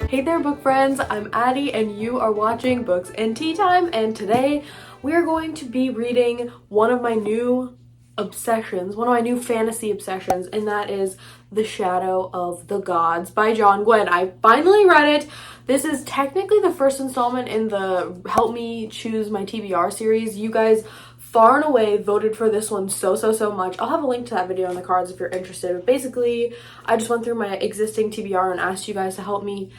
Hey there book friends, I'm Addie and you are watching Books and Tea Time, and today we are going to be reading one of my new obsessions, one of my new fantasy obsessions, and that is The Shadow of the Gods by John Gwynne. I finally read it. This is technically the first installment in the Help Me Choose My TBR series. You guys far and away voted for this one so much. I'll have a link to that video in the cards if you're interested. But basically, I just went through my existing TBR and asked you guys to help me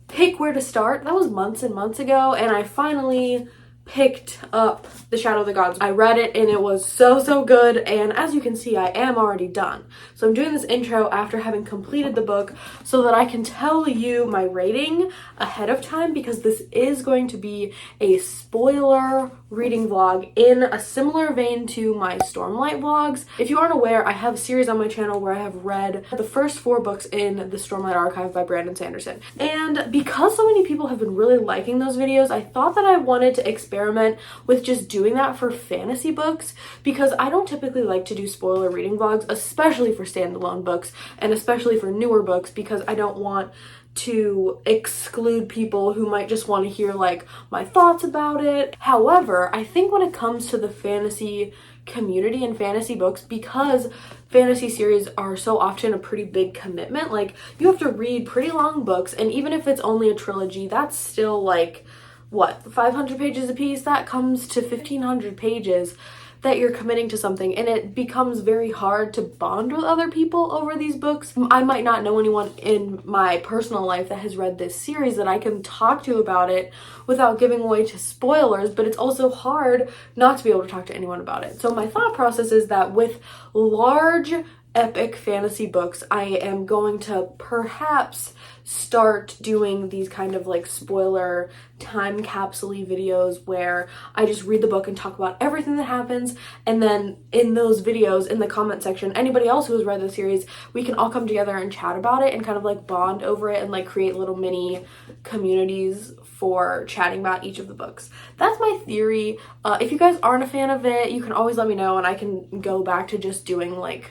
pick where to start. That was months and months ago, and I finally picked up The Shadow of the Gods. I read it and it was so good, and as you can see, I am already done. So I'm doing this intro after having completed the book so that I can tell you my rating ahead of time, because this is going to be a spoiler reading vlog in a similar vein to my Stormlight vlogs. If you aren't aware, I have a series on my channel where I have read the first 4 books in the Stormlight Archive by Brandon Sanderson. And because so many people have been really liking those videos, I thought that I wanted to experiment with just doing that for fantasy books, because I don't typically like to do spoiler reading vlogs, especially for standalone books and especially for newer books, because I don't want to exclude people who might just want to hear like my thoughts about it. However, I think when it comes to the fantasy community and fantasy books, because fantasy series are so often a pretty big commitment, like you have to read pretty long books, and even if it's only a trilogy, that's still like what, 500 pages a piece? That comes to 1,500 pages that you're committing to something, and it becomes very hard to bond with other people over these books. I might not know anyone in my personal life that has read this series that I can talk to about it without giving away to spoilers, but it's also hard not to be able to talk to anyone about it. So my thought process is that with large epic fantasy books, I am going to perhaps start doing these kind of like spoiler time capsule-y videos where I just read the book and talk about everything that happens, and then in those videos in the comment section, anybody else who has read the series, we can all come together and chat about it and kind of like bond over it and like create little mini communities for chatting about each of the books. That's my theory. If you guys aren't a fan of it, you can always let me know and I can go back to just doing like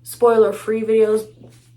spoiler-free videos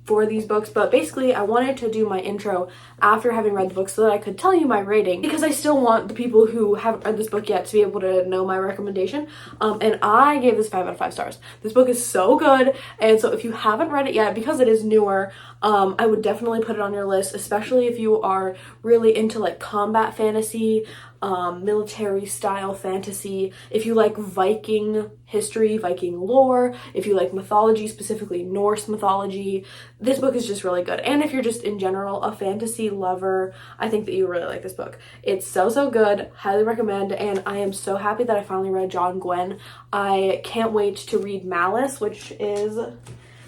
for these books. But basically, I wanted to do my intro after having read the book so that I could tell you my rating, because I still want the people who haven't read this book yet to be able to know my recommendation. And I gave this 5 out of 5 stars. This book is so good, and so if you haven't read it yet, because it is newer, I would definitely put it on your list, especially if you are really into like combat fantasy, military style fantasy, if you like Viking history, Viking lore, if you like mythology, specifically Norse mythology. This book is just really good. And if you're just in general a fantasy lover, I think that you really like this book. It's so good, highly recommend, and I am so happy that I finally read John Gwynne. I can't wait to read Malice, which is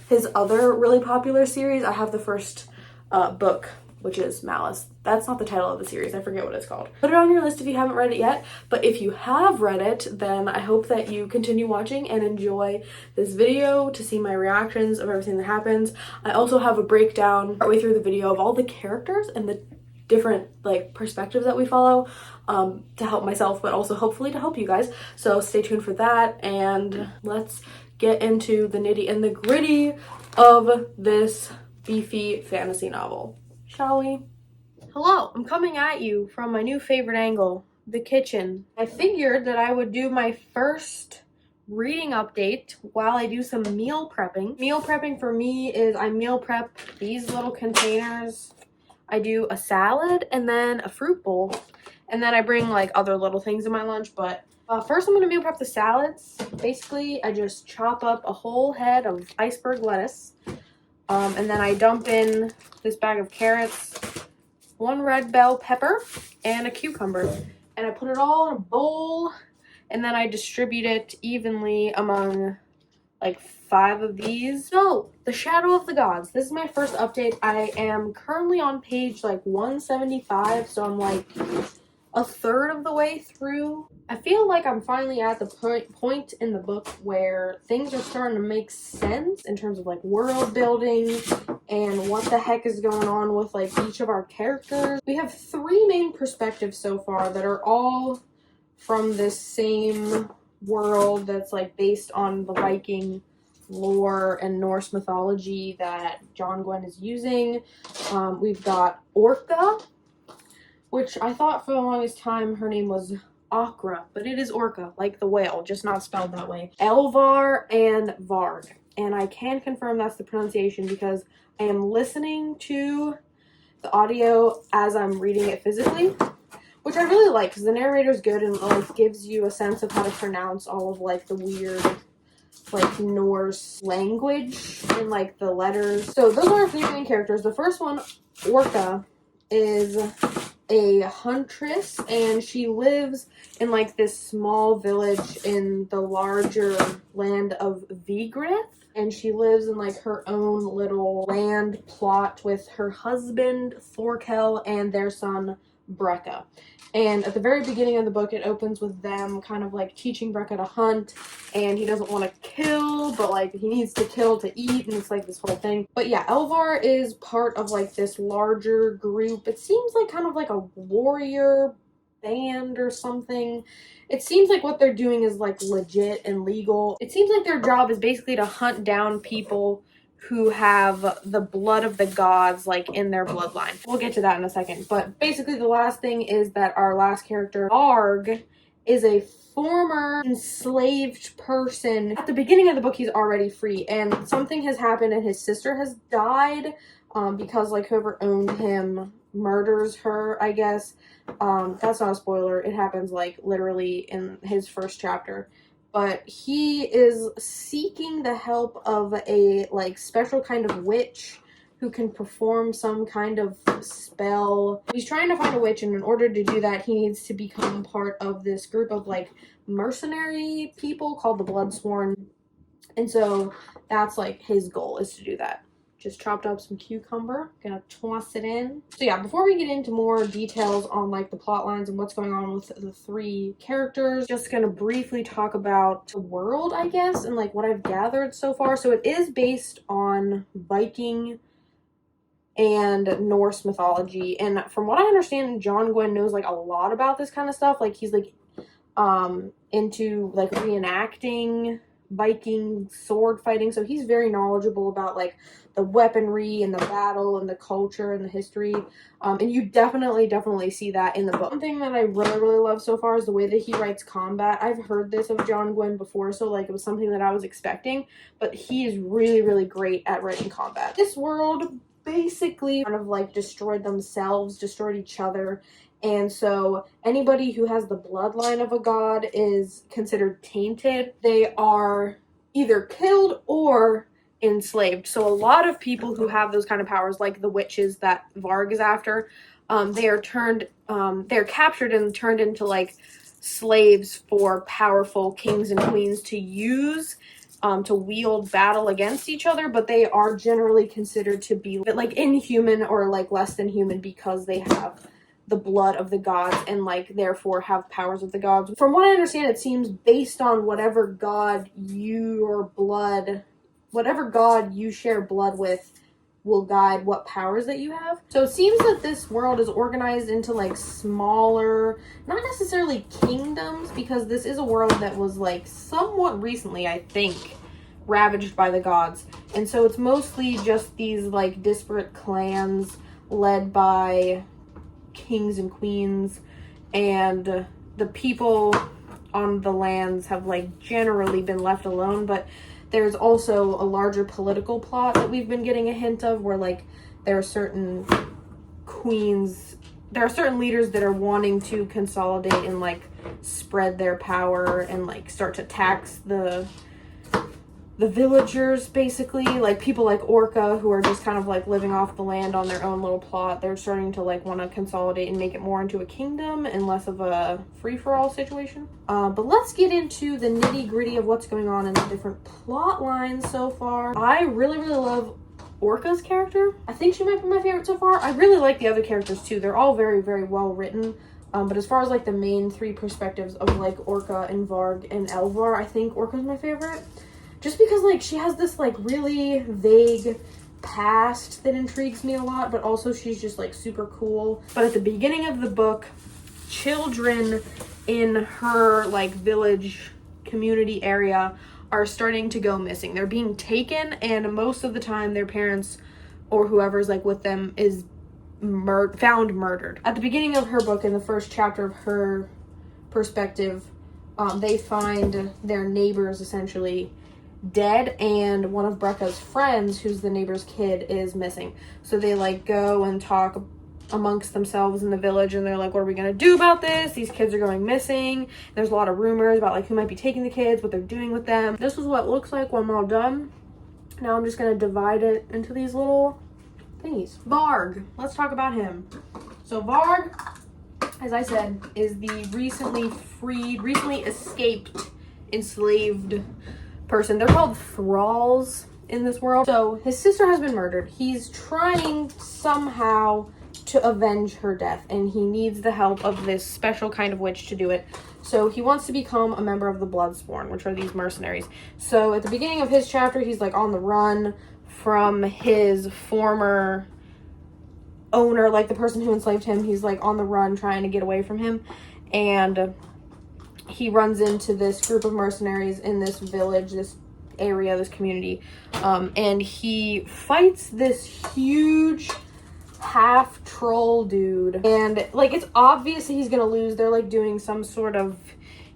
his other really popular series. I have the first book, which is Malice. That's not the title of the series. I forget what it's called. Put it on your list if you haven't read it yet. But if you have read it, then I hope that you continue watching and enjoy this video to see my reactions of everything that happens. I also have a breakdown partway through the video of all the characters and the different like perspectives that we follow, to help myself, but also hopefully to help you guys. So stay tuned for that, and let's get into the nitty and the gritty of this beefy fantasy novel. Shall we? Hello, I'm coming at you from my new favorite angle, the kitchen. I figured that I would do my first reading update while I do some meal prepping. Meal prepping for me is I meal prep these little containers. I do a salad and then a fruit bowl, and then I bring like other little things in my lunch. But first I'm going to meal prep the salads. Basically, I just chop up a whole head of iceberg lettuce. And then I dump in this bag of carrots, 1 red bell pepper, and a cucumber. And I put it all in a bowl, and then I distribute it evenly among like 5 of these. So, The Shadow of the Gods. This is my first update. I am currently on page like 175, so I'm like a third of the way through. I feel like I'm finally at the point in the book where things are starting to make sense in terms of like world building and what the heck is going on with like each of our characters. We have 3 main perspectives so far that are all from this same world that's like based on the Viking lore and Norse mythology that John Gwynne is using. We've got Orca, which I thought for the longest time her name was Okra, but it is Orca, like the whale, just not spelled that way. Elvar and Varg. And I can confirm that's the pronunciation because I am listening to the audio as I'm reading it physically, which I really like because the narrator is good and like gives you a sense of how to pronounce all of like the weird like Norse language and like the letters. So those are our three main characters. The first one, Orca, is a huntress and she lives in like this small village in the larger land of Vigrid. And she lives in like her own little land plot with her husband Thorkel and their son Brekka. And at the very beginning of the book, it opens with them kind of like teaching Brekka to hunt, and he doesn't want to kill, but like he needs to kill to eat, and it's like this whole thing. But yeah, Elvar is part of like this larger group. It seems like kind of like a warrior band or something. It seems like what they're doing is like legit and legal. It seems like their job is basically to hunt down people who have the blood of the gods like in their bloodline. We'll get to that in a second. But basically the last thing is that our last character, Varg, is a former enslaved person. At the beginning of the book, he's already free, and something has happened and his sister has died because like whoever owned him murders her, I guess. That's not a spoiler. It happens like literally in his first chapter. But he is seeking the help of a like special kind of witch who can perform some kind of spell. He's trying to find a witch, and in order to do that, he needs to become part of this group of like mercenary people called the Bloodsworn. And so that's like his goal, is to do that. Just chopped up some cucumber, gonna toss it in. So yeah, before we get into more details on like the plot lines and what's going on with the three characters, just gonna briefly talk about the world, I guess, and like what I've gathered so far. So it is based on Viking and Norse mythology, and from what I understand, John Gwynne knows like a lot about this kind of stuff. Like he's like into like reenacting Viking sword fighting, so he's very knowledgeable about like the weaponry and the battle and the culture and the history, and you definitely see that in the book. One thing that I really love so far is the way that he writes combat. I've heard this of John Gwynne before, so like it was something that I was expecting, but he is really great at writing combat. This world basically kind of like destroyed themselves, destroyed each other, and so anybody who has the bloodline of a god is considered tainted. They are either killed or enslaved. So a lot of people who have those kind of powers, like the witches that Varg is after, they are they're captured and turned into like slaves for powerful kings and queens to use to wield battle against each other, but they are generally considered to be like inhuman or like less than human because they have the blood of the gods and like therefore have powers of the gods. From what I understand, it seems based on whatever god you share blood with will guide what powers that you have. So it seems that this world is organized into like smaller, not necessarily kingdoms, because this is a world that was like somewhat recently, I think, ravaged by the gods. And so it's mostly just these like disparate clans led by kings and queens, and the people on the lands have like generally been left alone. But there's also a larger political plot that we've been getting a hint of, where like there are certain leaders that are wanting to consolidate and like spread their power and like start to tax the villagers, basically. Like people like Orca, who are just kind of like living off the land on their own little plot, they're starting to like want to consolidate and make it more into a kingdom and less of a free-for-all situation. But let's get into the nitty-gritty of what's going on in the different plot lines so far. I really love Orca's character. I think she might be my favorite so far. I really like the other characters too. They're all very well written. But as far as like the main three perspectives of like Orca and Varg and Elvar, I think Orca's my favorite. Just because, like, she has this, like, really vague past that intrigues me a lot, but also she's just, like, super cool. But at the beginning of the book, children in her, like, village community area are starting to go missing. They're being taken, and most of the time their parents or whoever's like with them is found murdered. At the beginning of her book, in the first chapter of her perspective, they find their neighbors essentially dead, and one of Brecca's friends, who's the neighbor's kid, is missing. So they like go and talk amongst themselves in the village, and they're like, what are we gonna do about this? These kids are going missing. There's a lot of rumors about like who might be taking the kids, what they're doing with them. This is what it looks like when I'm all done. Now I'm just gonna divide it into these little thingies. Varg, let's talk about him. So Varg, as I said, is the recently escaped, enslaved person. They're called thralls in this world. So his sister has been murdered. He's trying somehow to avenge her death, and he needs the help of this special kind of witch to do it. So he wants to become a member of the Bloodsworn, which are these mercenaries. So at the beginning of his chapter, he's like on the run from his former owner, like the person who enslaved him. He's like on the run trying to get away from him, and he runs into this group of mercenaries in this village, this area, this community, and he fights this huge half troll dude, and like it's obvious that he's gonna lose. They're like doing some sort of,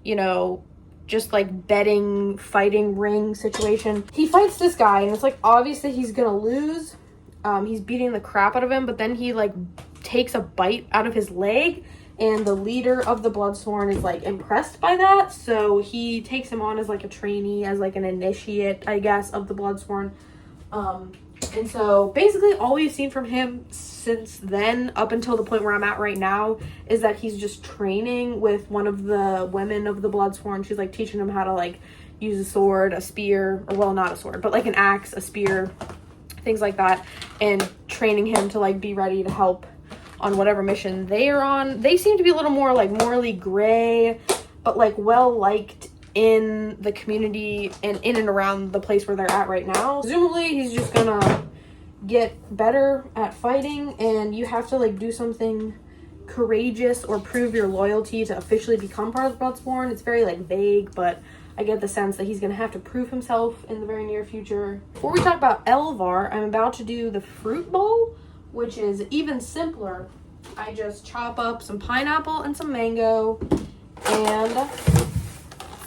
you know, just like betting fighting ring situation. He fights this guy, and it's like obvious that he's gonna lose. He's beating the crap out of him, but then he like takes a bite out of his leg, and the leader of the Bloodsworn is like impressed by that, so he takes him on as like a trainee, as like an initiate, I guess, of the Bloodsworn. And so basically all we've seen from him since then, up until the point where I'm at right now, is that he's just training with one of the women of the Bloodsworn. She's like teaching him how to like use a sword, a spear, or well, not a sword, but like an axe, a spear, things like that, and training him to like be ready to help on whatever mission they are on. They seem to be a little more like morally gray, but like well liked in the community and in and around the place where they're at right now. Presumably he's just gonna get better at fighting, and you have to like do something courageous or prove your loyalty to officially become part of the Bloodsworn. It's very like vague, but I get the sense that he's gonna have to prove himself in the very near future. Before we talk about Elvar, I'm about to do the fruit bowl, which is even simpler. I just chop up some pineapple and some mango and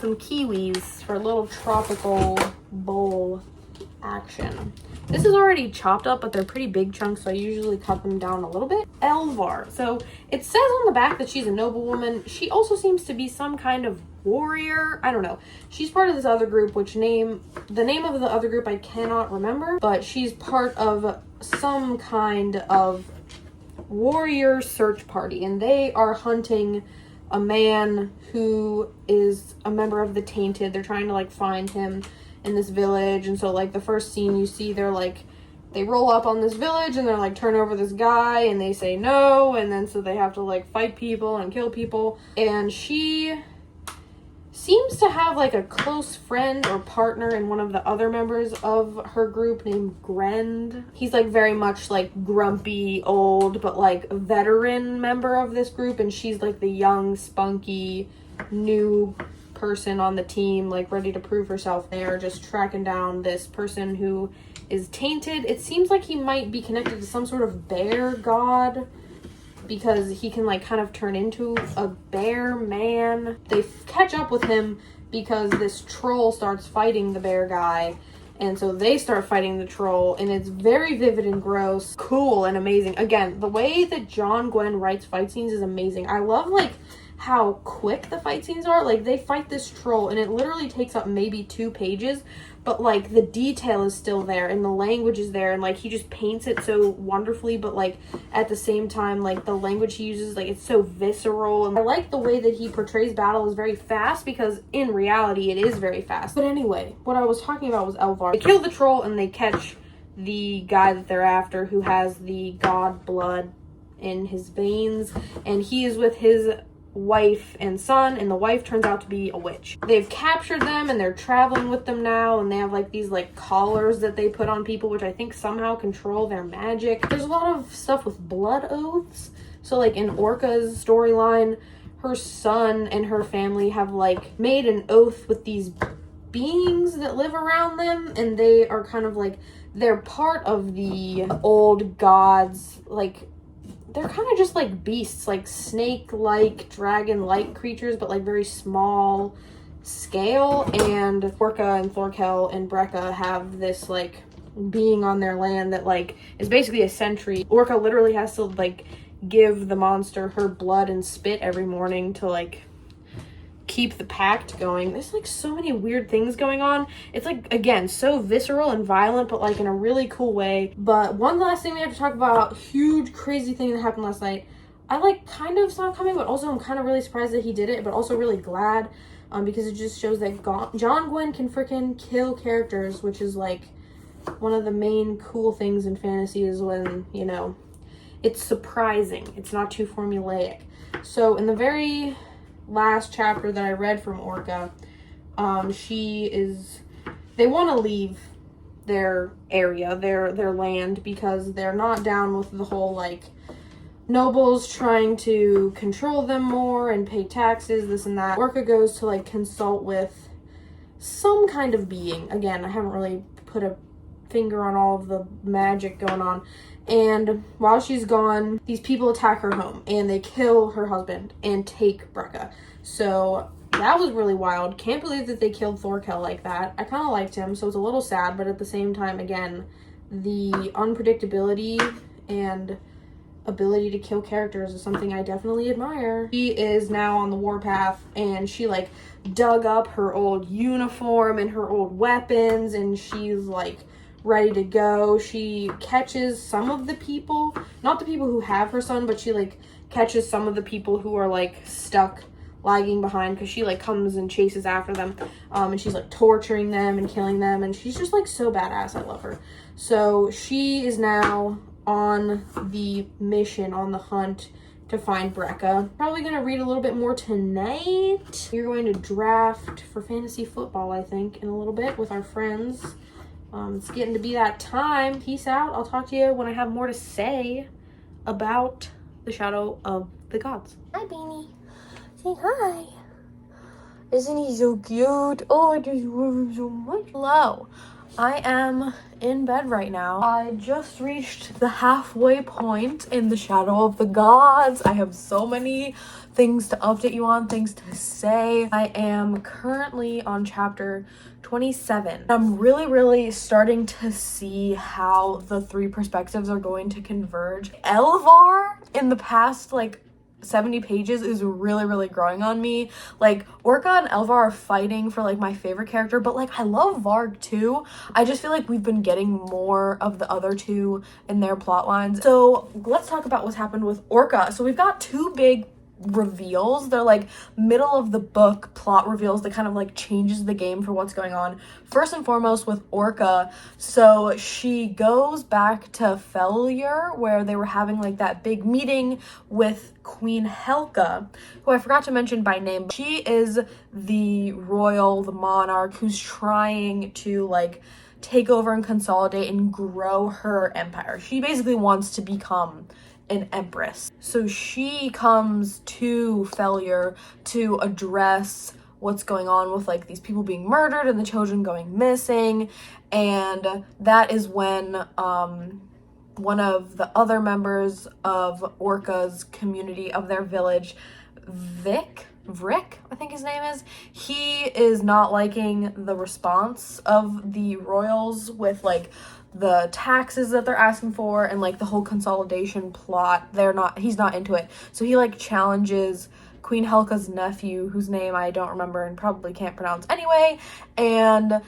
some kiwis for a little tropical bowl action. This is already chopped up, but they're pretty big chunks, so I usually cut them down a little bit. Elvar. So it says on the back that she's a noblewoman. She also seems to be some kind of warrior. I don't know. She's part of this other group, the name of the other group I cannot remember, but she's part of some kind of warrior search party, and they are hunting a man who is a member of the Tainted. They're trying to like find him in this village, and so like the first scene you see, they're like, they roll up on this village and they're like, turn over this guy, and they say no, and then so they have to like fight people and kill people. And she seems to have like a close friend or partner in one of the other members of her group named Grend. He's like very much like grumpy, old, but like a veteran member of this group, and she's like the young, spunky, new person on the team, like ready to prove herself. They are just tracking down this person who is tainted. It seems like he might be connected to some sort of bear god, because he can like kind of turn into a bear man. They catch up with him because this troll starts fighting the bear guy, and so they start fighting the troll, and it's very vivid and gross, cool and amazing. Again, the way that John Gwen writes fight scenes is amazing. I love like how quick the fight scenes are. Like they fight this troll and it literally takes up maybe 2 pages, but like the detail is still there and the language is there, and like he just paints it so wonderfully, but like at the same time, like the language he uses, like it's so visceral. And I like the way that he portrays battle is very fast, because in reality it is very fast. But anyway, what I was talking about was Elvar. They kill the troll and they catch the guy that they're after, who has the god blood in his veins, and he is with his wife and son, and the wife turns out to be a witch. They've captured them and they're traveling with them now, and they have like these like collars that they put on people, which I think somehow control their magic. There's a lot of stuff with blood oaths. So like in Orca's storyline, her son and her family have like made an oath with these beings that live around them, and they are kind of like, they're part of the old gods. Like, they're kind of just like beasts, like snake-like, dragon-like creatures, but like very small scale. And Orca and Thorkel and Brecca have this like being on their land that like is basically a sentry. Orca literally has to like give the monster her blood and spit every morning to like keep the pact going. There's like so many weird things going on. It's like, again, so visceral and violent, but like in a really cool way. But one last thing we have to talk about, huge crazy thing that happened last night. I like kind of saw it coming, but also I'm kind of really surprised that he did it, but also really glad, because it just shows that John Gwynn can freaking kill characters, which is like one of the main cool things in fantasy, is when, you know, it's surprising. It's not too formulaic. So in the very last chapter that I read from Orca, they want to leave their area, their land, because they're not down with the whole like nobles trying to control them more and pay taxes, this and that. Orca goes to like consult with some kind of being. Again, I haven't really put a finger on all of the magic going on. And while she's gone, these people attack her home and they kill her husband and take Brecca. So that was really wild. Can't believe that they killed Thorkel like that. I kind of liked him, so it's a little sad, but at the same time, again, the unpredictability and ability to kill characters is something I definitely admire. She is now on the warpath, and she like dug up her old uniform and her old weapons, and she's like ready to go. She catches some of the people, not the people who have her son, but she like catches some of the people who are like stuck lagging behind, because she like comes and chases after them, and she's like torturing them and killing them, and she's just like so badass. I love her. So she is now on the mission, on the hunt to find Brecca. Probably gonna read a little bit more tonight. We're going to draft for fantasy football, I think, in a little bit with our friends. It's getting to be that time. Peace out. I'll talk to you when I have more to say about the Shadow of the Gods. Hi, Beanie. Say hi. Isn't he so cute? Oh, I just love him so much. Hello. I am in bed right now. I just reached the halfway point in the Shadow of the Gods. I have so many things to update you on, things to say. I am currently on chapter 27. I'm really starting to see how the three perspectives are going to converge. Elvar in the past like 70 pages is really growing on me. Like, Orca and Elvar are fighting for like my favorite character, but like I love Varg too. I just feel like we've been getting more of the other two in their plot lines. So let's talk about what's happened with Orca. So we've got two big reveals. They're like middle of the book plot reveals that kind of like changes the game for what's going on. First and foremost with Orca, so she goes back to Fellure, where they were having like that big meeting with Queen Helga, who I forgot to mention by name. She is the monarch who's trying to like take over and consolidate and grow her empire. She basically wants to become an empress. So she comes to Fellure to address what's going on with like these people being murdered and the children going missing. And that is when one of the other members of Orca's community, of their village, Vrick, I think his name is, he is not liking the response of the royals with like the taxes that they're asking for and like the whole consolidation plot. He's not into it. So he like challenges Queen Helga's nephew, whose name I don't remember and probably can't pronounce anyway, and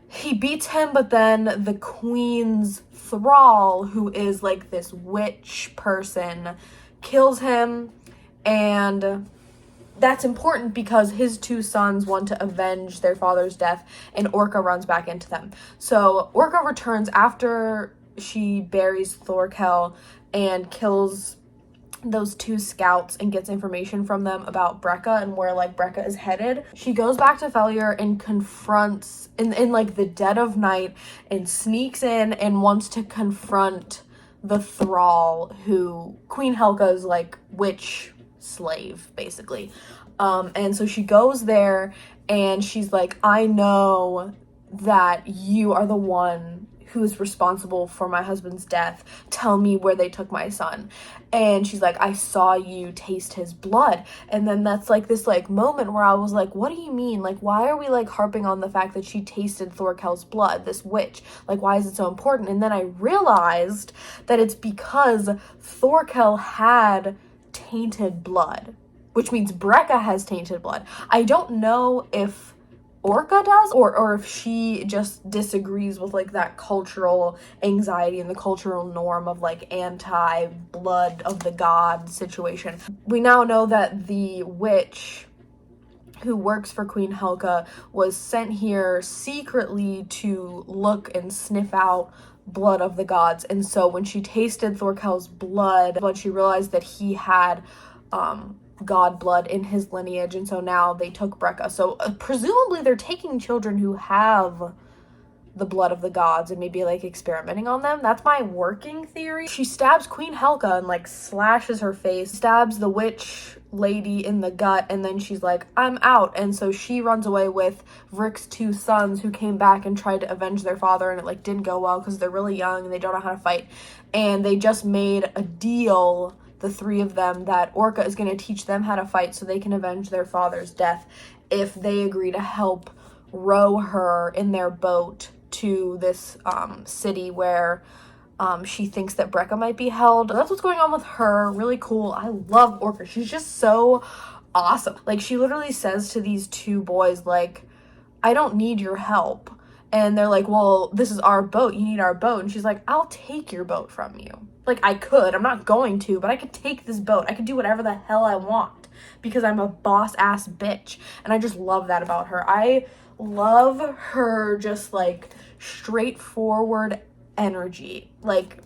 he beats him, but then the queen's thrall, who is like this witch person, kills him. And that's important because his two sons want to avenge their father's death, and Orca runs back into them. So Orca returns after she buries Thorkel and kills those two scouts and gets information from them about Brecca and where like Brecca is headed. She goes back to Fellure and confronts in like the dead of night and sneaks in and wants to confront the thrall, who Queen Helga's like witch slave basically. And so she goes there and she's like, I know that you are the one who is responsible for my husband's death. Tell me where they took my son. And she's like, I saw you taste his blood. And then that's like this like moment where I was like, what do you mean? Like, why are we like harping on the fact that she tasted Thorkel's blood, this witch? Like, why is it so important? And then I realized that it's because Thorkel had tainted blood, which means Brecca has tainted blood. I don't know if Orca does, or if she just disagrees with like that cultural anxiety and the cultural norm of like anti-blood of the god situation. We now know that the witch who works for Queen Helga was sent here secretly to look and sniff out blood of the gods, and so when she tasted Thorkel's blood, when she realized that he had god blood in his lineage, and so now they took Brecca. So presumably they're taking children who have the blood of the gods and maybe like experimenting on them. That's my working theory. She stabs Queen Helga and like slashes her face, stabs the witch lady in the gut, and then she's like, I'm out. And so she runs away with Rick's 2 sons, who came back and tried to avenge their father, and it like didn't go well because they're really young and they don't know how to fight. And they just made a deal, the 3 of them, that Orca is going to teach them how to fight so they can avenge their father's death if they agree to help row her in their boat to this city where she thinks that Brecca might be held. That's what's going on with her. Really cool. I love Orca. She's just so awesome. Like, she literally says to these 2 boys, like, I don't need your help. And they're like, well, this is our boat. You need our boat. And she's like, I'll take your boat from you. Like, I could. I'm not going to, but I could take this boat. I could do whatever the hell I want because I'm a boss-ass bitch. And I just love that about her. I love her just, like, straightforward energy. Like,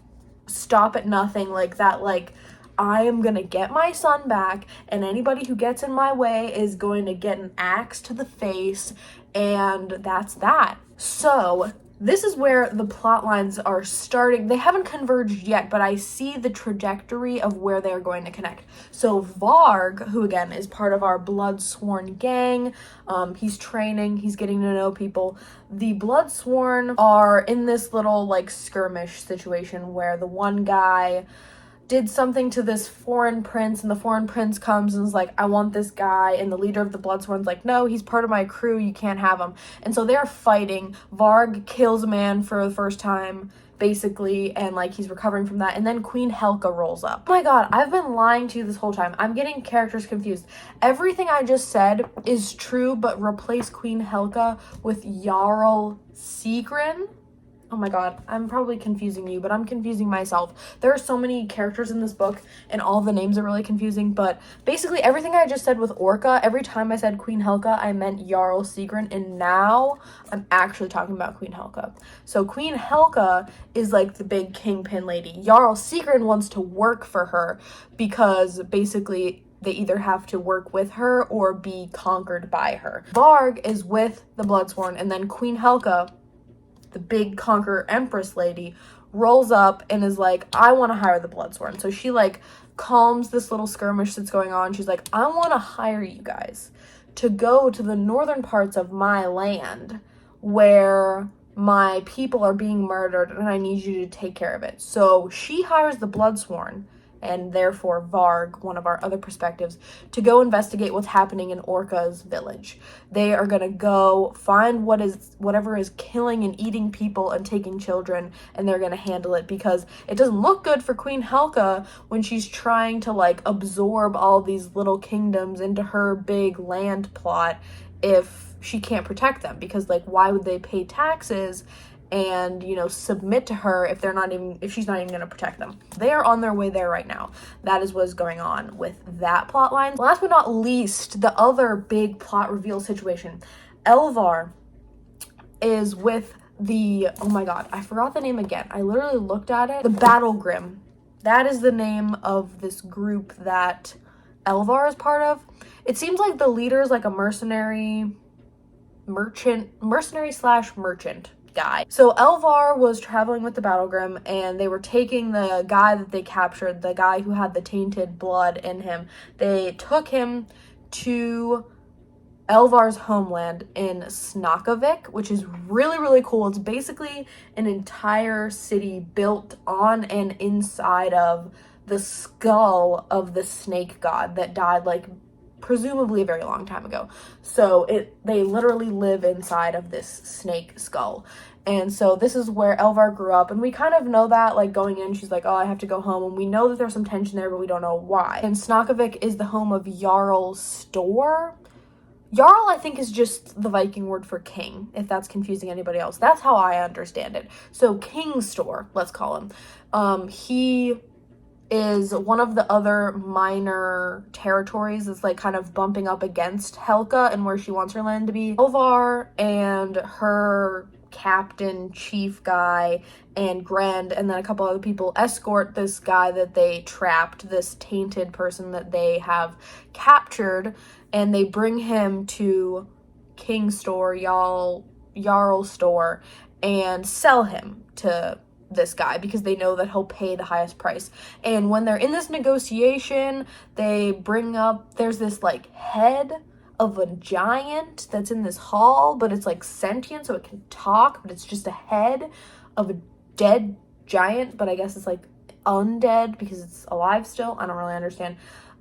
stop at nothing. Like, that, like, I am gonna get my son back, and anybody who gets in my way is going to get an axe to the face, and that's that. So this is where the plot lines are starting. They haven't converged yet, but I see the trajectory of where they're going to connect. So Varg, who again is part of our Bloodsworn gang, he's training, he's getting to know people. The Bloodsworn are in this little like skirmish situation where the one guy did something to this foreign prince, and the foreign prince comes and is like, I want this guy, and the leader of the Bloodsworn's like, no, he's part of my crew, you can't have him. And so they're fighting. Varg kills a man for the first time, basically, and like he's recovering from that, and then Queen Helga rolls up. Oh my god, I've been lying to you this whole time. I'm getting characters confused. Everything I just said is true, but replace Queen Helga with Jarl Sigrid. Oh my god, I'm probably confusing you, but I'm confusing myself. There are so many characters in this book, and all the names are really confusing, but basically everything I just said with Orca, every time I said Queen Helga, I meant Jarl Sigrid, and now I'm actually talking about Queen Helga. So Queen Helga is like the big kingpin lady. Jarl Sigrid wants to work for her because basically they either have to work with her or be conquered by her. Varg is with the Bloodsworn, and then Queen Helga, the big conqueror empress lady, rolls up and is like, I want to hire the Bloodsworn. So she like calms this little skirmish that's going on. She's like, I want to hire you guys to go to the northern parts of my land where my people are being murdered, and I need you to take care of it. So she hires the Bloodsworn, and therefore Varg, one of our other perspectives, to go investigate what's happening in Orca's village. They are going to go find whatever is killing and eating people and taking children, and they're going to handle it, because it doesn't look good for Queen Helga when she's trying to like absorb all these little kingdoms into her big land plot if she can't protect them, because like why would they pay taxes and, you know, submit to her if she's not even going to protect them. They are on their way there right now. That is what's going on with that plot line. Last but not least, the other big plot reveal situation. Elvar is with the, oh my god, I forgot the name again. I literally looked at it. The Battlegrim. That is the name of this group that Elvar is part of. It seems like the leader is like a mercenary slash merchant guy. So Elvar was traveling with the Battlegrim, and they were taking the guy that they captured, the guy who had the tainted blood in him. They took him to Elvar's homeland in Snakavik, which is really, really cool. It's basically an entire city built on and inside of the skull of the snake god that died, like, presumably a very long time ago. So they literally live inside of this snake skull. And so this is where Elvar grew up, and we kind of know that, like, going in, she's like, oh, I have to go home, and we know that there's some tension there, but we don't know why. And Snakavik is the home of Jarl's store. Jarl, I think, is just the Viking word for king, if that's confusing anybody else. That's how I understand it. So King's Store, let's call him. He is one of the other minor territories that's, like, kind of bumping up against Helka and where she wants her land to be. Elvar and her captain, chief guy, and Grand, and then a couple other people escort this guy that they trapped, this tainted person that they have captured, and they bring him to King's Store, Jarl's store, and sell him to this guy because they know that he'll pay the highest price. And when they're in this negotiation, they bring up, there's this, like, head of a giant that's in this hall, but it's, like, sentient, so it can talk, but it's just a head of a dead giant, but I guess it's, like, undead because it's alive still. I don't really understand.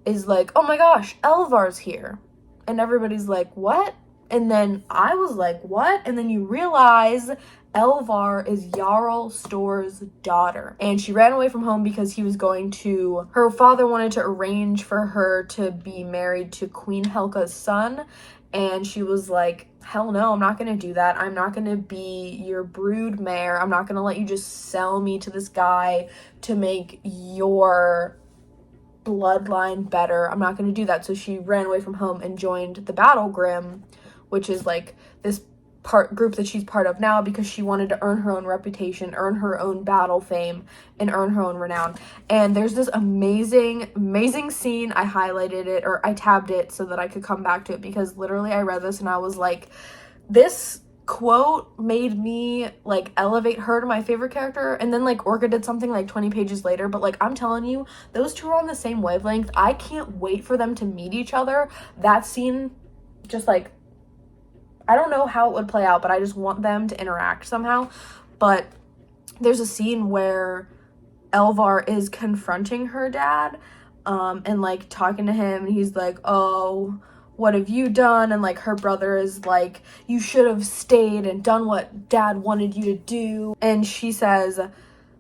Is like, oh my gosh, Elvar's here. And everybody's like, what? And then I was like, what? And then you realize Elvar is Jarl Stor's daughter. And she ran away from home because he was going to, her father wanted to arrange for her to be married to Queen Helka's son. And she was like, hell no, I'm not going to do that. I'm not going to be your brood mare. I'm not going to let you just sell me to this guy to make your bloodline better. I'm not going to do that. So she ran away from home and joined the Battle Grim, which is, like, this group that she's part of now because she wanted to earn her own reputation, earn her own battle fame, and earn her own renown. And there's this amazing scene. I highlighted it, or I tabbed it so that I could come back to it, because literally I read this and I was like, this quote made me, like, elevate her to my favorite character. And then, like, Orca did something like 20 pages later, but, like, I'm telling you, those two are on the same wavelength. I can't wait for them to meet each other. That scene, just, like, I don't know how it would play out, but I just want them to interact somehow. But there's a scene where Elvar is confronting her dad, and, like, talking to him, and he's like, oh, what have you done? And, like, her brother is like, you should have stayed and done what dad wanted you to do. And she says,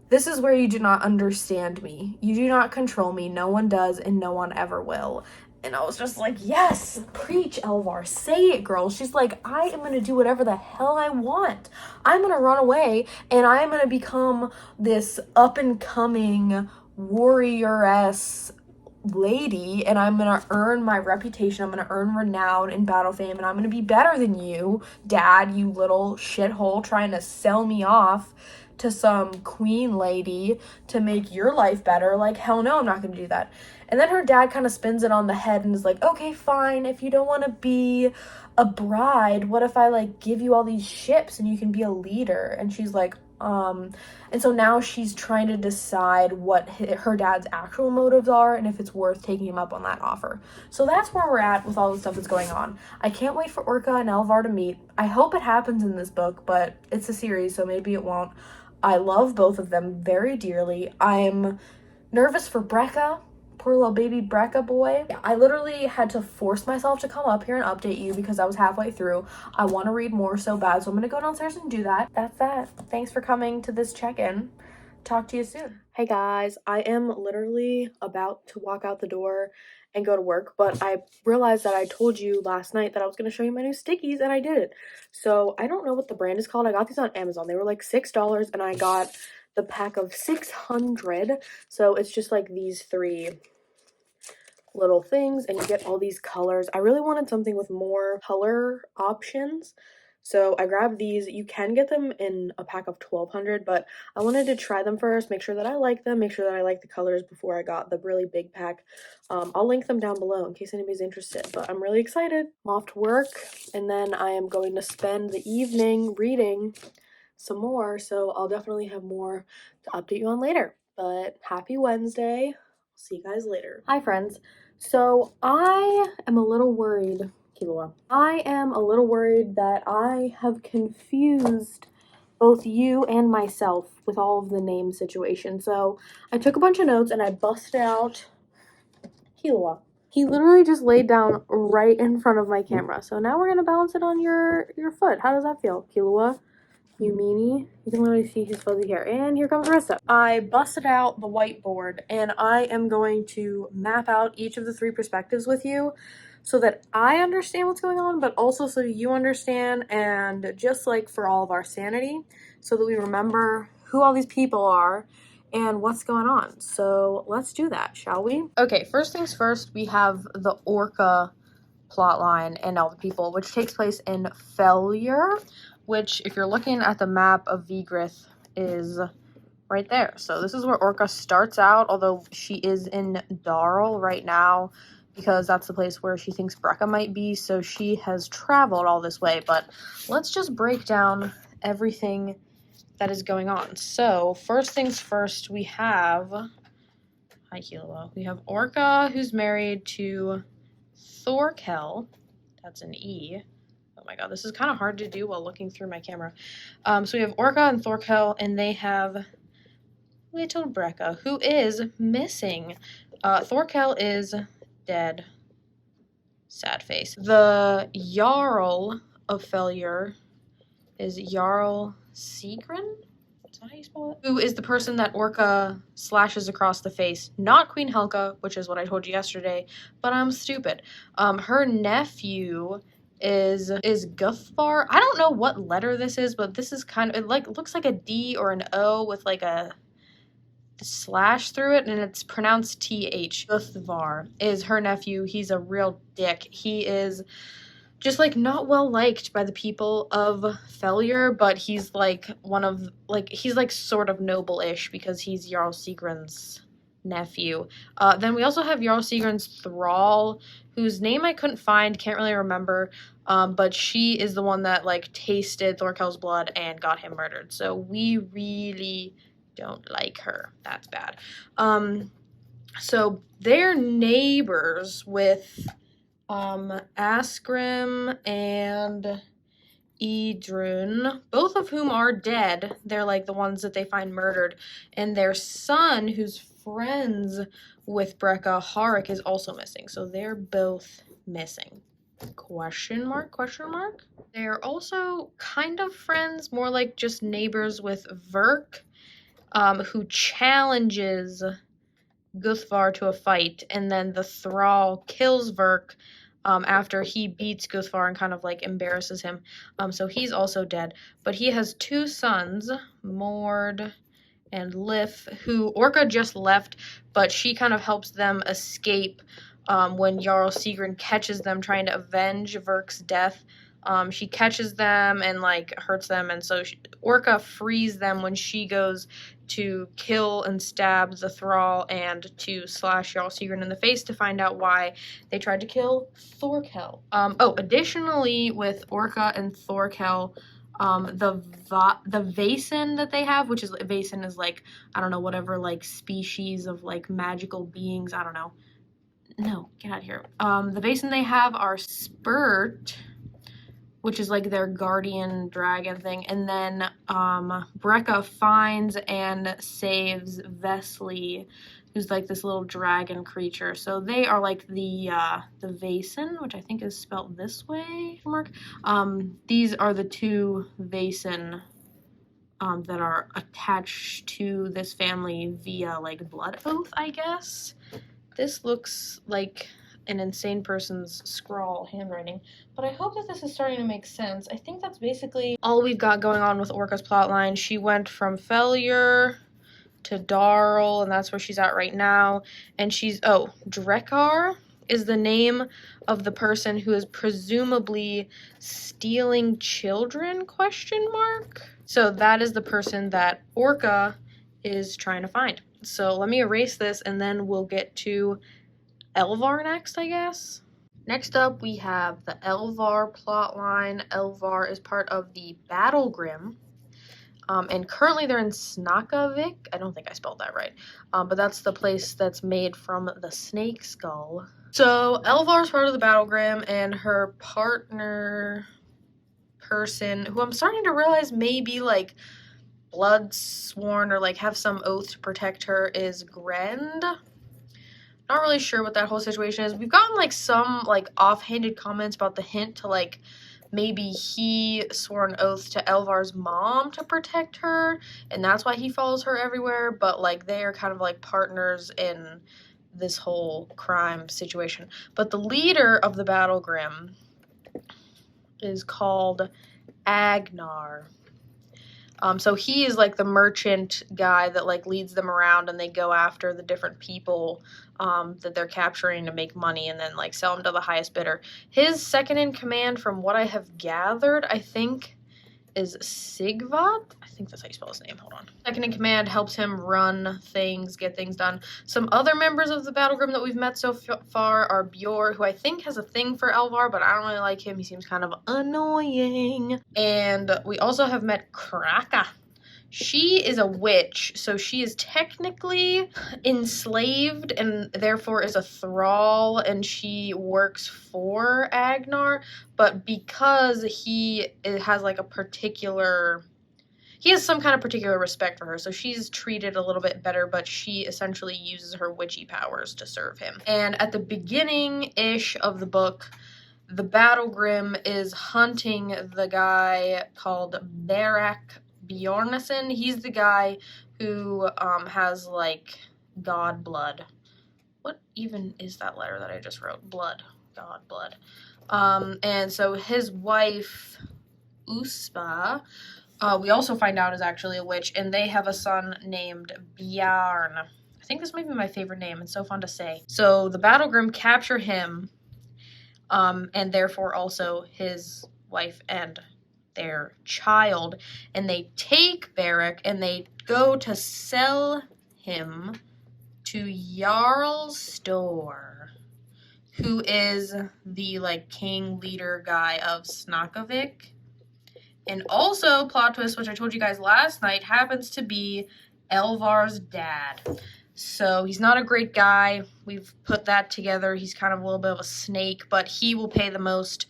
this is where you do not understand me. You do not control me. No one does, and no one ever will. And I was just like, yes, preach, Elvar. Say it, girl. She's like, I am going to do whatever the hell I want. I'm going to run away, and I'm going to become this up-and-coming warrioress lady, and I'm going to earn my reputation. I'm going to earn renown and battle fame, and I'm going to be better than you, Dad, you little shithole, trying to sell me off to some queen lady to make your life better. Like, hell no, I'm not going to do that. And then her dad kind of spins it on the head and is like, okay, fine, if you don't want to be a bride, what if I, like, give you all these ships and you can be a leader? And she's like, and so now she's trying to decide what her dad's actual motives are and if it's worth taking him up on that offer. So that's where we're at with all the stuff that's going on. I can't wait for Orca and Elvar to meet. I hope it happens in this book, but it's a series, so maybe it won't. I love both of them very dearly. I'm nervous for Brecca. Poor little baby Brecca boy. I literally had to force myself to come up here and update you because I was halfway through. I want to read more so bad, so I'm going to go downstairs and do that. That's that. Thanks for coming to this check-in. Talk to you soon. Hey guys, I am literally about to walk out the door and go to work, but I realized that I told you last night that I was going to show you my new stickies, and I did. So I don't know what the brand is called. I got these on Amazon. They were like $6, and I got the pack of 600. So it's just like these 3 little things, and you get all these colors. I really wanted something with more color options, so I grabbed these. You can get them in a pack of 1200, but I wanted to try them first, make sure that I like them, make sure that I like the colors before I got the really big pack. I'll link them down below in case anybody's interested, but I'm really excited. I'm off to work, and then I am going to spend the evening reading some more, so I'll definitely have more to update you on later. But happy Wednesday. See you guys later. Hi friends. So I am a little worried Killua. I am a little worried that I have confused both you and myself with all of the name situation. So I took a bunch of notes and I busted out Killua. He literally just laid down right in front of my camera. So now we're gonna balance it on your foot. How does that feel, Killua? You meanie. You can literally see his fuzzy hair. And here comes the rest of it. I busted out the whiteboard and I am going to map out each of the 3 perspectives with you so that I understand what's going on, but also so you understand, and just like for all of our sanity, so that we remember who all these people are and what's going on. So let's do that, shall we? Okay, first things first, we have the Orca plotline and all the people, which takes place in Failure, which, if you're looking at the map of Vigrid, is right there. So this is where Orca starts out, although she is in Darl right now because that's the place where she thinks Brekka might be, so she has traveled all this way. But let's just break down everything that is going on. So first things first, we have hi Killua. We have Orca, who's married to Thorkel. That's an E. Oh my god, this is kind of hard to do while looking through my camera. So we have Orca and Thorkel, and they have little Brekka, who is missing. Thorkel is dead. Sad face. The Jarl of Failure is Jarl Sigrid? Is that how you spell it? Who is the person that Orca slashes across the face. Not Queen Helga, which is what I told you yesterday, but I'm stupid. Her nephew is Guthvar. I don't know what letter this is, but this is kind of, it looks like a D or an O with like a slash through it, and it's pronounced TH. Guthvar is her nephew. He's a real dick. He is just like not well liked by the people of Failure, but he's like he's like sort of noble-ish because he's Jarl Sigrid's nephew. Then we also have Jarl Sigrid's thrall, whose name I couldn't find, can't really remember, but she is the one that like tasted Thorkel's blood and got him murdered. So we really don't like her. That's bad. So they're neighbors with Askrim and Idrun, both of whom are dead. They're like the ones that they find murdered. And their son, who's friends with Brekka, Harik, is also missing. So they're both missing. Question mark, question mark? They're also kind of friends, more like just neighbors with Verk, who challenges Guthvar to a fight, and then the thrall kills Verk after he beats Guthvar and kind of like embarrasses him. So he's also dead. But he has 2 sons, Mord and Lif, who Orca just left, but she kind of helps them escape when Jarl Sigrid catches them trying to avenge Verk's death. She catches them and like hurts them, and so Orca frees them when she goes to kill and stab the thrall and to slash Jarl Sigrid in the face to find out why they tried to kill Thorkel. Additionally, with Orca and Thorkel, the Vaesen that they have, which is Vaesen is like, I don't know, whatever like species of like magical beings, I don't know. No, get out of here. The Vaesen they have are Spurt, which is like their guardian dragon thing, and then Brekka finds and saves Vesli, who's like this little dragon creature. So they are like the Vaesen, which I think is spelled this way, Mark. These are the 2 Vaesen that are attached to this family via like blood oath, I guess. This looks like an insane person's scrawl handwriting, but I hope that this is starting to make sense. I think that's basically all we've got going on with Orca's plotline. She went from Failure to Darl, and that's where she's at right now. And she's, Drekar is the name of the person who is presumably stealing children, question mark? So that is the person that Orca is trying to find. So let me erase this, and then we'll get to Elvar next, I guess. Next up, we have the Elvar plotline. Elvar is part of the Battlegrim, and currently they're in Snakavik. I don't think I spelled that right, but that's the place that's made from the snake skull. So Elvar's part of the Battlegrim, and her partner person, who I'm starting to realize may be like Bloodsworn or like have some oath to protect her, is Grend. Not really sure what that whole situation is. We've gotten like some like offhanded comments about the hint to like maybe he swore an oath to Elvar's mom to protect her, and that's why he follows her everywhere, but like they are kind of like partners in this whole crime situation. But the leader of the Battlegrim is called Agnar. So he is like the merchant guy that like leads them around, and they go after the different people that they're capturing to make money and then like sell them to the highest bidder. His second in command, from what I have gathered, I think is Sigvat. I think that's how you spell his name. Hold on. Second in command helps him run things, get things done. Some other members of the Battlegrim that we've met so far are Bjor, who I think has a thing for Elvar, but I don't really like him. He seems kind of annoying. And we also have met Kraka. She is a witch, so she is technically enslaved and therefore is a thrall, and she works for Agnar, but because he has like a particular, he has some kind of particular respect for her, so she's treated a little bit better, but she essentially uses her witchy powers to serve him. And at the beginning-ish of the book, the Battlegrim is hunting the guy called Barak Bjornason. He's the guy who has like god blood. What even is that letter that I just wrote? Blood. God blood. And so his wife Uspa, we also find out is actually a witch, and they have a son named Bjarn. I think this might be my favorite name. It's so fun to say. So the Battlegrim capture him, and therefore also his wife and their child, and they take Barak and they go to sell him to Jarl's store, who is the like king leader guy of Snakavik. And also, plot twist, which I told you guys last night, happens to be Elvar's dad. So he's not a great guy. We've put that together. He's kind of a little bit of a snake, but he will pay the most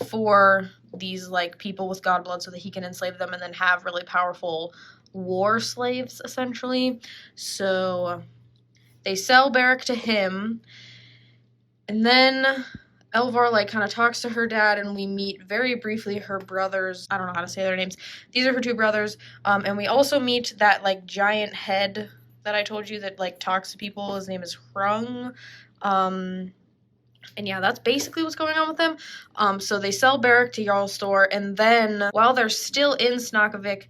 for these like people with god blood so that he can enslave them and then have really powerful war slaves, essentially. So they sell Barak to him, and then Elvar like kind of talks to her dad, and we meet very briefly her brothers. I don't know how to say their names. These are her two brothers, and we also meet that like giant head that I told you that like talks to people. His name is Hrung. And yeah, that's basically what's going on with them. So they sell Barak to Jarl's store, and then while they're still in Snakavik,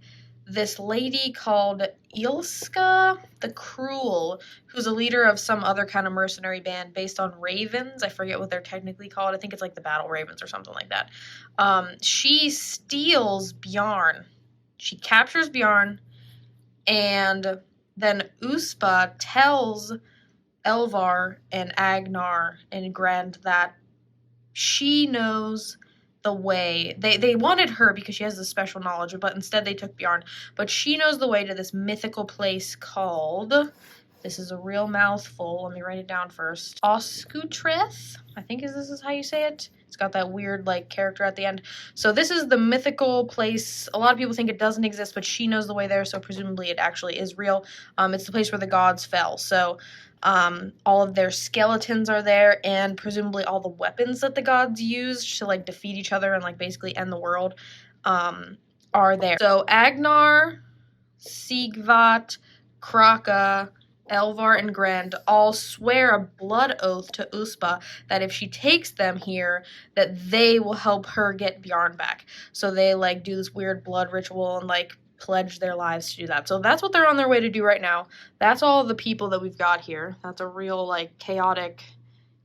this lady called Ilska the Cruel, who's a leader of some other kind of mercenary band based on ravens. I forget what they're technically called. I think it's like the Battle Ravens or something like that. She steals Bjarn. She captures Bjarn, and then Uspa tells Elvar and Agnar and Grend that she knows the way. They wanted her because she has this special knowledge, but instead they took Bjarn. But she knows the way to this mythical place called, this is a real mouthful, let me write it down first, Oskutreth, I think this is how you say it. It's got that weird like character at the end. So this is the mythical place. A lot of people think it doesn't exist, but she knows the way there, so presumably it actually is real. It's the place where the gods fell. So all of their skeletons are there, and presumably all the weapons that the gods used to like defeat each other and like basically end the world are there. So Agnar, Sigvat, Kraka, Elvar, and Grend all swear a blood oath to Uspa that if she takes them here, that they will help her get Bjarn back. So they like do this weird blood ritual and like pledge their lives to do that. So that's what they're on their way to do right now. That's all the people that we've got here. That's a real like chaotic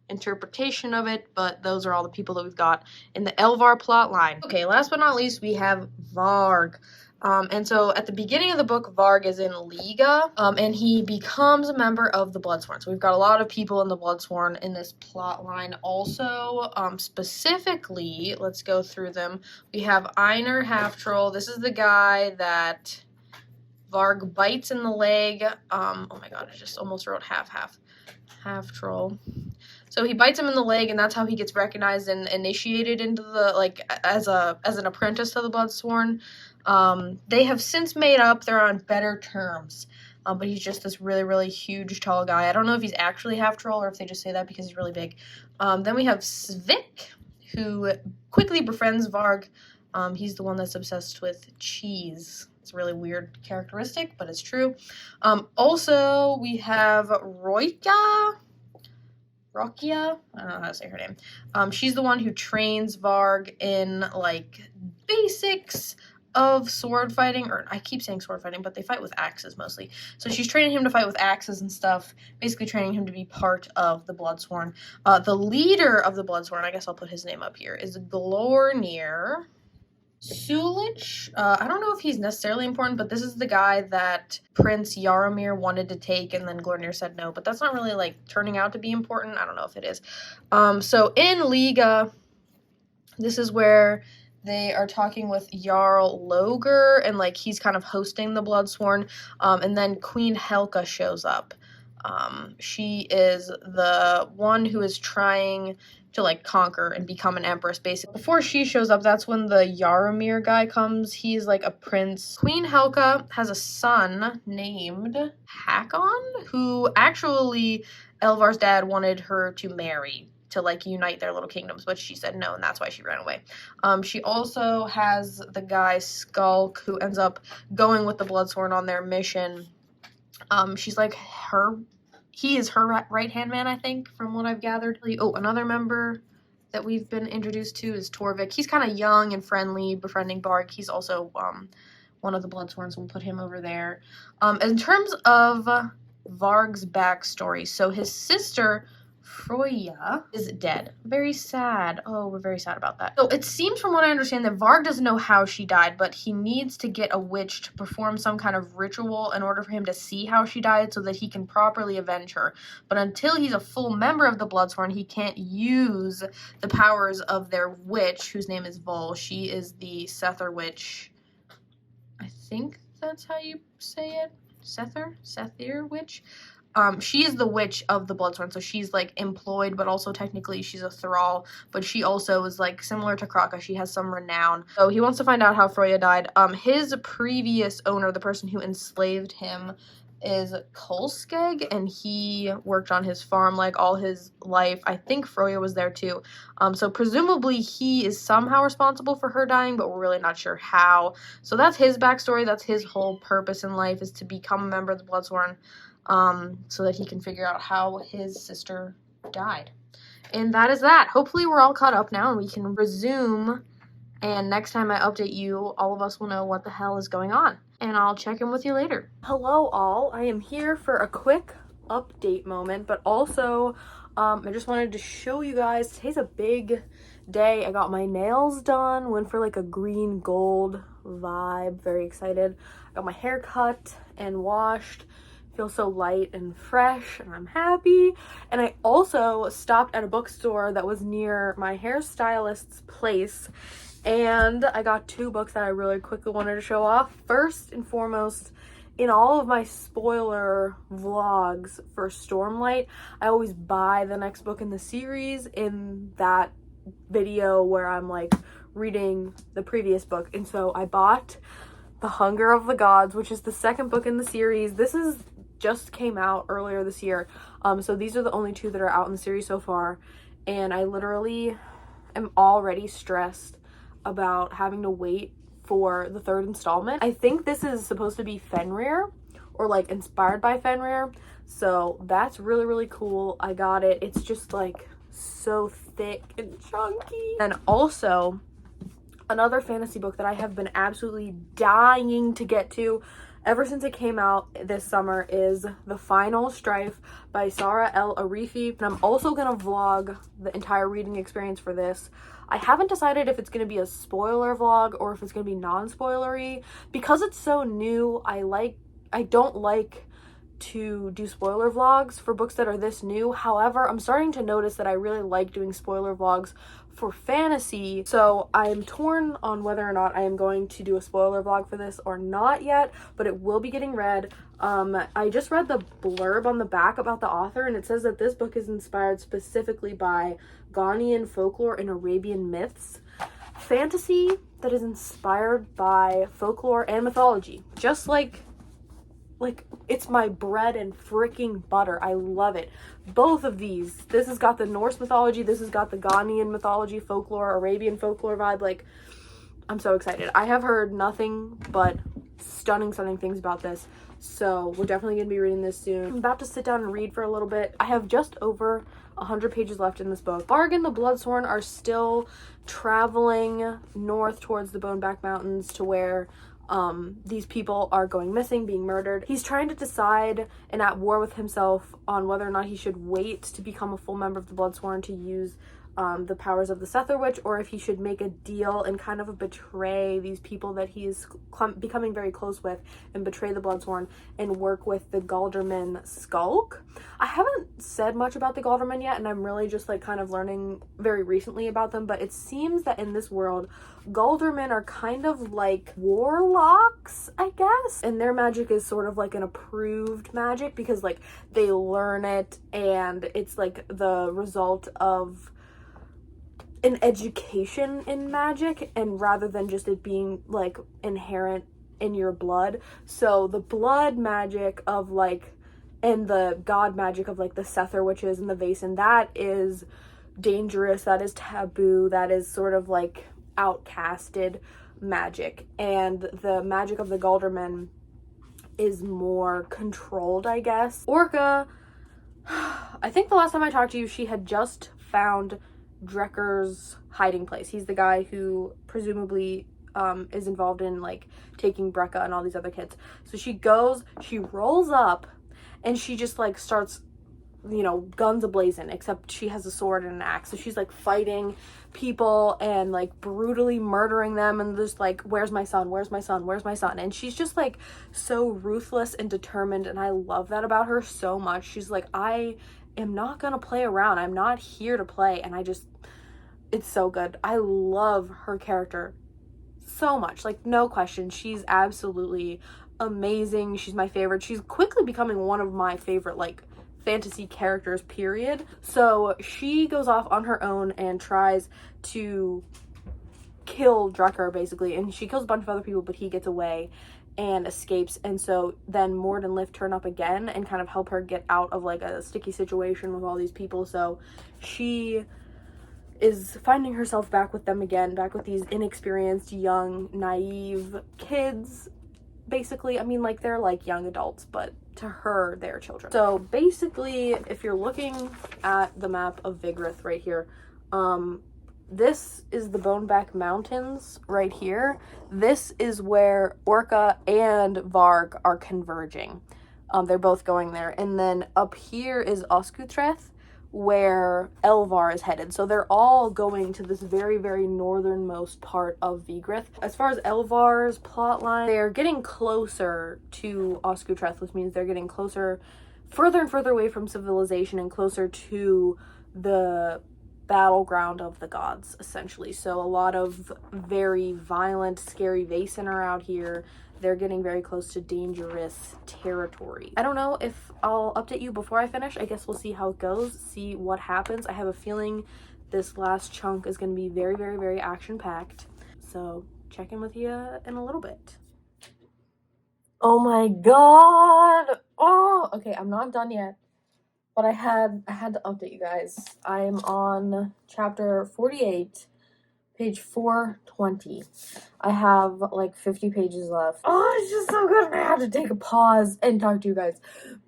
interpretation of it, but those are all the people that we've got in the Elvar plot line. Okay, last but not least, we have Varg. And so at the beginning of the book, Varg is in Liga, and he becomes a member of the Bloodsworn. So we've got a lot of people in the Bloodsworn in this plot line also. Specifically, let's go through them. We have Einar Half-Troll. This is the guy that Varg bites in the leg. Oh my god, I just almost wrote half-troll. So he bites him in the leg, and that's how he gets recognized and initiated into the, like, as an apprentice to the Bloodsworn. They have since made up. They're on better terms. But he's just this really, really huge, tall guy. I don't know if he's actually half troll or if they just say that because he's really big. Then we have Svik, who quickly befriends Varg. He's the one that's obsessed with cheese. It's a really weird characteristic, but it's true. Also, we have Royka. Rokia? I don't know how to say her name. She's the one who trains Varg in, like, basics of sword fighting, or I keep saying sword fighting, but they fight with axes mostly. So she's training him to fight with axes and stuff, basically training him to be part of the Bloodsworn. The leader of the Bloodsworn, I guess I'll put his name up here, is Glornir Sulich. I don't know if he's necessarily important, but this is the guy that Prince Yaromir wanted to take, and then Glornir said no, but that's not really, like, turning out to be important. I don't know if it is. So in Liga, this is where they are talking with Jarl Loger, and, like, he's kind of hosting the Bloodsworn, and then Queen Helka shows up. She is the one who is trying to, like, conquer and become an empress, basically. Before she shows up, that's when the Yaromir guy comes. He's, like, a prince. Queen Helka has a son named Hakon, who actually Elvar's dad wanted her to marry to, like, unite their little kingdoms, but she said no, and that's why she ran away. She also has the guy Skulk, who ends up going with the Bloodsworn on their mission. She's like he is her right-hand man, I think, from what I've gathered. Oh, another member that we've been introduced to is Torvik. He's kind of young and friendly, befriending Barg. He's also one of the Bloodsworns. We'll put him over there. In terms of Varg's backstory, so his sister Froya is dead. Very sad. Oh, we're very sad about that. So it seems from what I understand that Varg doesn't know how she died, but he needs to get a witch to perform some kind of ritual in order for him to see how she died so that he can properly avenge her. But until he's a full member of the Bloodsworn, he can't use the powers of their witch, whose name is Vol. She is the Sether witch. I think that's how you say it. Sether witch. She is the witch of the Bloodsworn, so she's, like, employed, but also technically she's a thrall, but she also is, like, similar to Kraka. She has some renown. So he wants to find out how Froya died. His previous owner, the person who enslaved him, is Kolskeg, and he worked on his farm, like, all his life. I think Froya was there, too. So presumably he is somehow responsible for her dying, but we're really not sure how. So that's his backstory. That's his whole purpose in life, is to become a member of the Bloodsworn. So that he can figure out how his sister died. And that is that. Hopefully we're all caught up now and we can resume, and next time I update you, all of us will know what the hell is going on. And I'll check in with you later. Hello all, I am here for a quick update moment, but also I just wanted to show you guys, today's a big day. I got my nails done, went for, like, a green gold vibe, very excited. I got my hair cut and washed. Feel so light and fresh, and I'm happy. And I also stopped at a bookstore that was near my hairstylist's place, and I got 2 books that I really quickly wanted to show off. First and foremost, in all of my spoiler vlogs for Stormlight, I always buy the next book in the series in that video where I'm, like, reading the previous book. And so I bought The Hunger of the Gods, which is the second book in the series. This is just came out earlier this year, so these are the only 2 that are out in the series so far, and I literally am already stressed about having to wait for the 3rd installment. I think this is supposed to be Fenrir, or, like, inspired by Fenrir, so that's really, really cool. I got it. It's just, like, so thick and chunky. And also another fantasy book that I have been absolutely dying to get to ever since it came out this summer is The Final Strife by Sara El Arifi. And I'm also gonna vlog the entire reading experience for this. I haven't decided if it's gonna be a spoiler vlog or if it's gonna be non-spoilery. Because it's so new, I don't like to do spoiler vlogs for books that are this new. However, I'm starting to notice that I really like doing spoiler vlogs for fantasy, so I'm torn on whether or not I am going to do a spoiler vlog for this or not yet, but it will be getting read. I just read the blurb on the back about the author, and it says that this book is inspired specifically by Ghanaian folklore and Arabian myths. Fantasy that is inspired by folklore and mythology. Just like it's my bread and freaking butter. I love it. Both of these. This has got the Norse mythology. This has got the Ghanaian mythology, folklore, Arabian folklore vibe. Like, I'm so excited. I have heard nothing but stunning things about this. So we're definitely going to be reading this soon. I'm about to sit down and read for a little bit. I have just over 100 pages left in this book. Varg and the Bloodsworn are still traveling north towards the Boneback Mountains to where these people are going missing, being murdered. He's trying to decide and at war with himself on whether or not he should wait to become a full member of the Bloodsworn to use the powers of the Sether Witch, or if he should make a deal and kind of betray these people that he is becoming very close with and betray the Bloodsworn and work with the Galderman Skulk. I haven't said much about the Galderman yet, and I'm really just like kind of learning very recently about them, but it seems that in this world, Galdermen are kind of like warlocks, I guess, and their magic is sort of like an approved magic because like they learn it and it's like the result of an education in magic, and rather than just it being like inherent in your blood. So the blood magic of like, and the god magic of like the Sether witches and the Vaesen, that is dangerous, that is taboo, that is sort of like outcasted magic. And the magic of the Galdermen is more controlled, I guess. Orca, I think the last time I talked to you, she had just found Drekker's hiding place. He's the guy who presumably is involved in like taking Brekka and all these other kids. So she goes, she rolls up, and she just like starts, you know, guns ablazing, except she has a sword and an axe. So she's like fighting people and like brutally murdering them, and just like, where's my son, where's my son, where's my son? And she's just like so ruthless and determined, and I love that about her so much. She's like, I am not gonna play around, I'm not here to play. And it's so good. I love her character so much, like no question. She's absolutely amazing. She's my favorite. She's quickly becoming one of my favorite like fantasy characters, period. So she goes off on her own and tries to kill Drekker basically, and she kills a bunch of other people, but he gets away and escapes. And so then Mord and Lift turn up again and kind of help her get out of like a sticky situation with all these people. So she is finding herself back with them again, back with these inexperienced, young, naive kids, basically. I mean, like, they're like young adults, but to her, they're children. So basically, if you're looking at the map of Vigorith right here, this is the Boneback Mountains right here. This is where Orca and Varg are converging. They're both going there. And then up here is Oscutreth, where Elvar is headed. So they're all going to this very, very northernmost part of Vigorith. As far as Elvar's plotline, they're getting closer to Oscutreth, which means they're getting closer, further and further away from civilization and closer to the battleground of the gods, essentially. So a lot of very violent, scary Vaesen are out here. They're getting very close to dangerous territory. I don't know if I'll update you before I finish. I guess we'll see how it goes, see what happens. I have a feeling this last chunk is going to be very, very, very action-packed. So check in with you in a little bit. Oh my god! Oh, okay, I'm not done yet. But I had to update you guys. I am on chapter 48, page 420. I have like 50 pages left. Oh, it's just so good. I had to take a pause and talk to you guys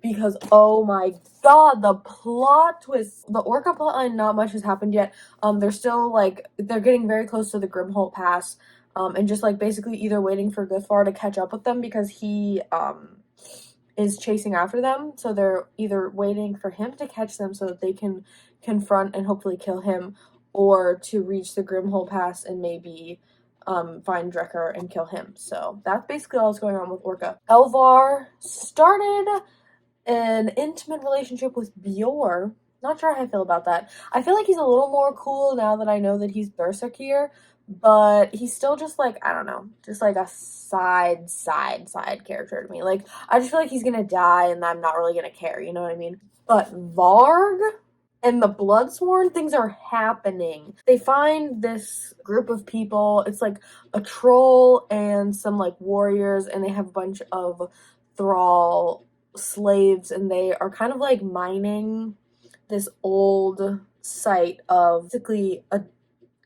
because, oh my god, the plot twist. The Orca plotline, not much has happened yet. They're still like, they're getting very close to the Grimholt Pass, and just like basically either waiting for Githvar to catch up with them because he is chasing after them. So they're either waiting for him to catch them so that they can confront and hopefully kill him, or to reach the Grimholt Pass and maybe find Drekker and kill him. So that's basically all that's going on with Orca. Elvar started an intimate relationship with Bjor. Not sure how I feel about that. I feel like he's a little more cool now that I know that he's Berserkir, but he's still just like, I don't know, just like a side character to me. Like, I just feel like he's gonna die and I'm not really gonna care, you know what I mean? But Varg and the Bloodsworn, things are happening. They find this group of people. It's like a troll and some like warriors, and they have a bunch of thrall slaves, and they are kind of like mining this old site of basically a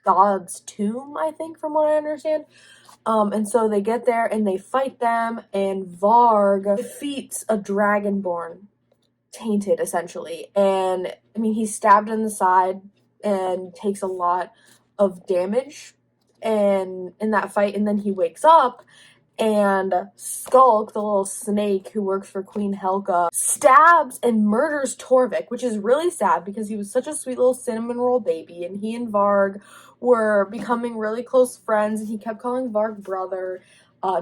god's tomb, I think, from what I understand. And so they get there and they fight them, and Varg defeats a dragonborn, tainted essentially. And I mean, he's stabbed in the side and takes a lot of damage and in that fight, and then he wakes up, and Skulk, the little snake who works for Queen Helga, stabs and murders Torvik, which is really sad because he was such a sweet little cinnamon roll baby, and he and Varg were becoming really close friends, and he kept calling Varg brother.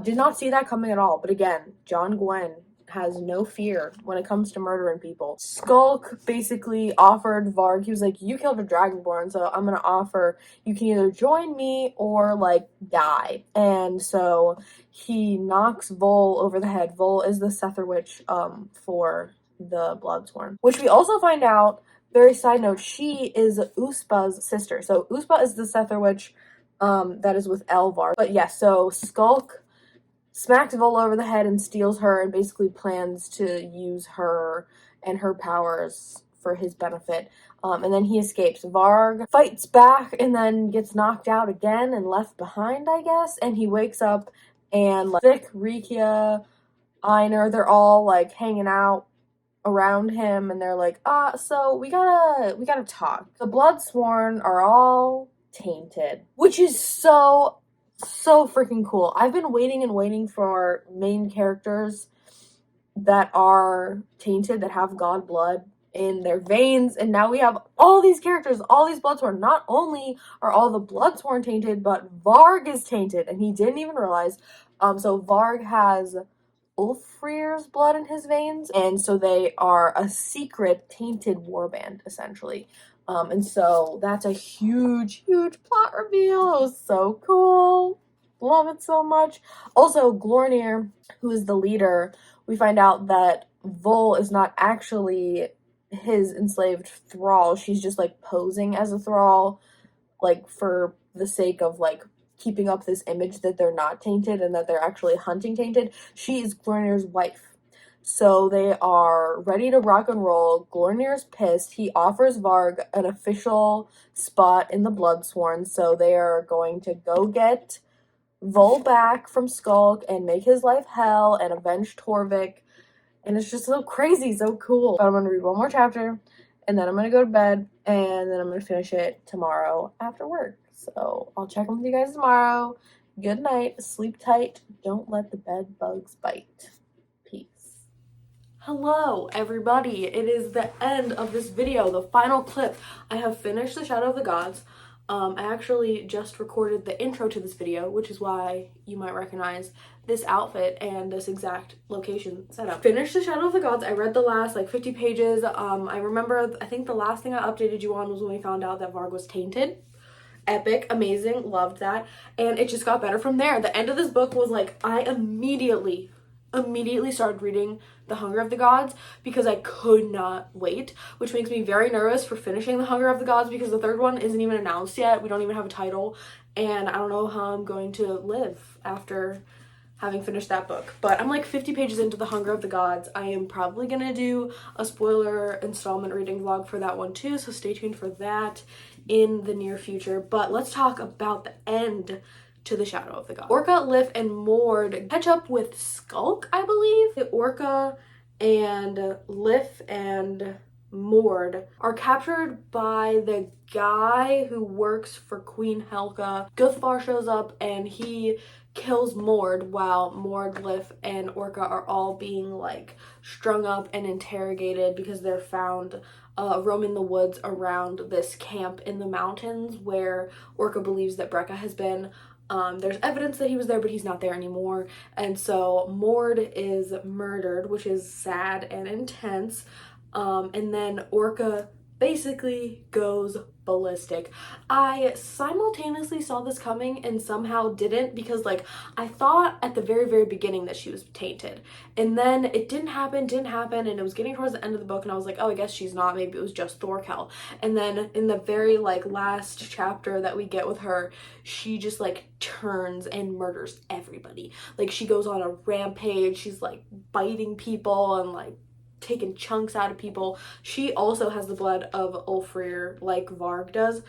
Did not see that coming at all, but again, John Gwen has no fear when it comes to murdering people. Skulk basically offered Varg, he was like, you killed a dragonborn, so I'm gonna offer you can either join me or like die. And so he knocks Vol over the head. Vol is the Sether Witch for the Bloodsworn, which we also find out, very side note, she is Uspa's sister. So Uspa is the Sether Witch that is with Elvar. But yeah, so Skulk smacks Vol over the head and steals her and basically plans to use her and her powers for his benefit. And then he escapes. Varg fights back and then gets knocked out again and left behind, I guess. And he wakes up and like Vic, Rikia, Einar, they're all like hanging out around him, and they're like, so we gotta talk. The Bloodsworn are all tainted, which is so freaking cool. I've been waiting for main characters that are tainted, that have god blood in their veins, and now we have all these characters, all these Bloodsworn. Not only are all the Bloodsworn tainted, but Varg is tainted, and he didn't even realize. So Varg has Ulfrir's blood in his veins, and so they are a secret tainted warband, essentially. And so that's a huge plot reveal. It was so cool. Love it so much. Also, Glornir, who is the leader, we find out that Vol is not actually his enslaved thrall. She's just like posing as a thrall, like for the sake of like keeping up this image that they're not tainted and that they're actually hunting tainted. She is Glornir's wife. So they are ready to rock and roll. Glornir's pissed. He offers Varg an official spot in the Bloodsworn, so they are going to go get Vol back from Skulk and make his life hell and avenge Torvik. And it's just so crazy, so cool. But I'm gonna read one more chapter, and then I'm gonna go to bed, and then I'm gonna finish it tomorrow after work. So I'll check in with you guys tomorrow. Good night, sleep tight, don't let the bed bugs bite. Peace. Hello, everybody. It is the end of this video, the final clip. I have finished The Shadow of the Gods. I actually just recorded the intro to this video, which is why you might recognize this outfit and this exact location setup. Finished The Shadow of the Gods. I read the last like 50 pages. I remember, I think the last thing I updated you on was when we found out that Varg was tainted. Epic, amazing, loved that. And it just got better from there. The end of this book was like, I immediately started reading The Hunger of the Gods because I could not wait, which makes me very nervous for finishing The Hunger of the Gods because the third one isn't even announced yet. We don't even have a title, and I don't know how I'm going to live after having finished that book. But I'm like 50 pages into The Hunger of the Gods. I am probably gonna do a spoiler installment reading vlog for that one too, so stay tuned for that in the near future. But let's talk about the end to The Shadow of the Gods. Orca, Lif, and Mord catch up with Skulk, I believe. Orca and Lif and Mord are captured by the guy who works for Queen Helga. Guthvar shows up and he kills Mord while Mord, Lif, and Orca are all being like strung up and interrogated because they're found roaming the woods around this camp in the mountains where Orca believes that Brekka has been. There's evidence that he was there, but he's not there anymore. And so Mord is murdered, which is sad and intense. And then Orca basically goes ballistic. I simultaneously saw this coming and somehow didn't, because like I thought at the very beginning that she was tainted, and then it didn't happen, and it was getting towards the end of the book and I was like, oh, I guess she's not, maybe it was just Thorkel. And then in the very like last chapter that we get with her, she just like turns and murders everybody. Like she goes on a rampage, she's like biting people and like taking chunks out of people. She also has the blood of Ulfrir like Varg does.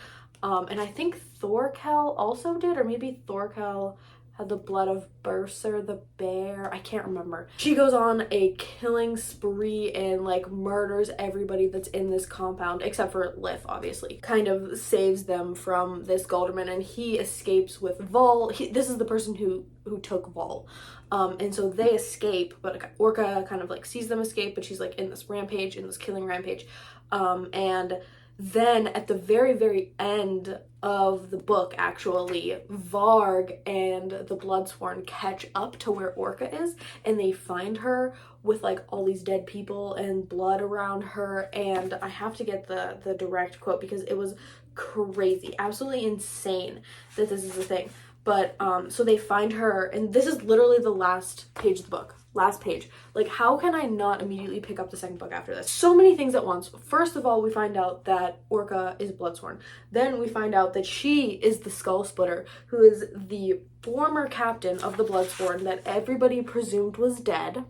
And I think Thorkel also did, or maybe Thorkel had the blood of Berser the bear. I can't remember. She goes on a killing spree and like murders everybody that's in this compound except for Lif, obviously. Kind of saves them from this Galderman, and he escapes with Vol. This is the person who took Vol. And so they escape, but Orca kind of like sees them escape, but she's like in this rampage, in this killing rampage. And then at the very end of the book, actually, Varg and the Bloodsworn catch up to where Orca is, and they find her with like all these dead people and blood around her. And I have to get the direct quote because it was crazy, absolutely insane that this is the thing. But so they find her, and this is literally the last page of the book. Last page. Like, how can I not immediately pick up the second book after this? So many things at once. First of all, we find out that Orca is Bloodsworn. Then we find out that she is the Skull Splitter, who is the former captain of the Bloodsworn that everybody presumed was dead.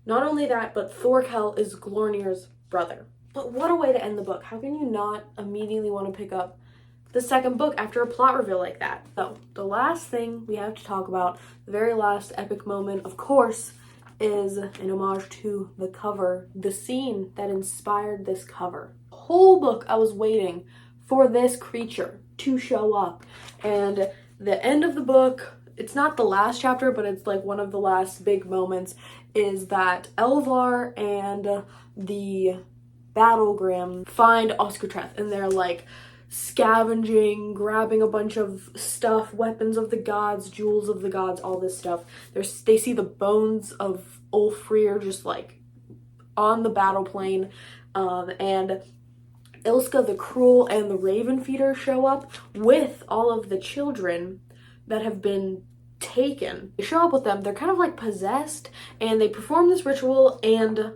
Not only that, but Thorkel is Glornir's brother. But what a way to end the book. How can you not immediately want to pick up the second book after a plot reveal like that? So the last thing we have to talk about, the very last epic moment, of course, is an homage to the cover, the scene that inspired this cover. The whole book I was waiting for this creature to show up, and the end of the book, it's not the last chapter, but it's like one of the last big moments, is that Elvar and the Battlegrim find Oscartreth, and they're like scavenging, grabbing a bunch of stuff, weapons of the gods, jewels of the gods, all this stuff. They see the bones of Ulfrir just like on the battle plane, and Ilska the Cruel and the Raven Feeder show up with all of the children that have been taken. They show up with them, they're kind of like possessed, and they perform this ritual and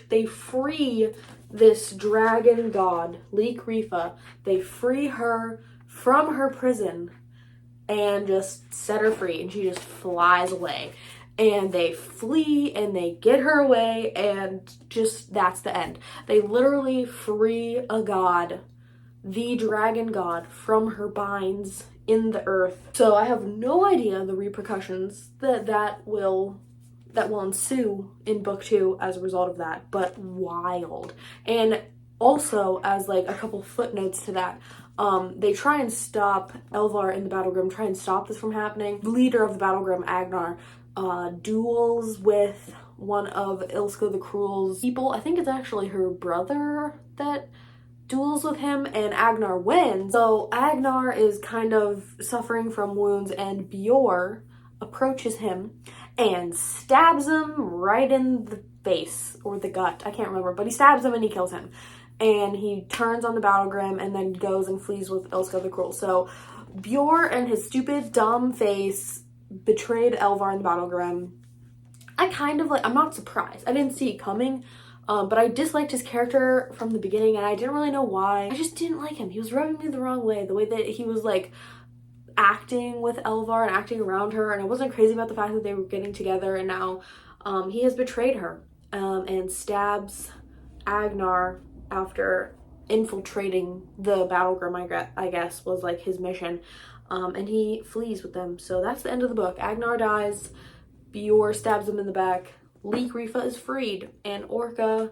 they free this dragon god, Leek Rifa. They free her from her prison and just set her free, and she just flies away. And they flee and they get her away, and just that's the end. They literally free a god, the dragon god, from her binds in the earth. So I have no idea the repercussions that will ensue in book 2 as a result of that, but wild. And also, as like a couple footnotes to that, they try and stop Elvar and the Battlegrim, try and stop this from happening. The leader of the Battlegrim, Agnar, duels with one of Ilska the Cruel's people. I think it's actually her brother that duels with him, and Agnar wins. So Agnar is kind of suffering from wounds, and Bjor approaches him and stabs him right in the face or the gut. I can't remember, but he stabs him and he kills him. And he turns on the Battlegrim and then goes and flees with Ilska the Cruel. So Bjor and his stupid, dumb face betrayed Elvar and the Battlegrim. I'm not surprised. I didn't see it coming, but I disliked his character from the beginning, and I didn't really know why. I just didn't like him. He was rubbing me the wrong way, the way that he was like acting with Elvar and acting around her, and I wasn't crazy about the fact that they were getting together. And now he has betrayed her and stabs Agnar after infiltrating the Battlegrim, I guess was like his mission, and he flees with them. So that's the end of the book. Agnar dies, Bjor stabs him in the back, Leek Rifa is freed, and Orca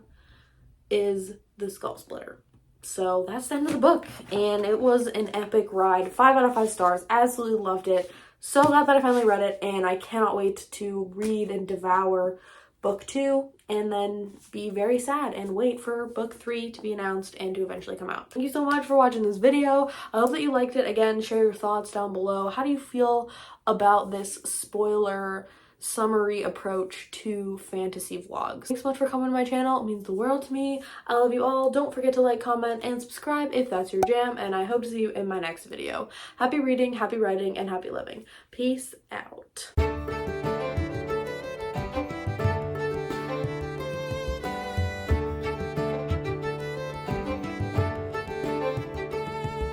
is the Skull Splitter. So that's the end of the book, and it was an epic ride. 5 out of 5 stars. Absolutely loved it. So glad that I finally read it, and I cannot wait to read and devour book 2 and then be very sad and wait for book 3 to be announced and to eventually come out. Thank you so much for watching this video. I hope that you liked it. Again, share your thoughts down below. How do you feel about this spoiler summary approach to fantasy vlogs? Thanks so much for coming to my channel. It means the world to me. I love you all. Don't forget to like, comment, and subscribe if that's your jam, and I hope to see you in my next video. Happy reading, happy writing, and happy living. Peace out.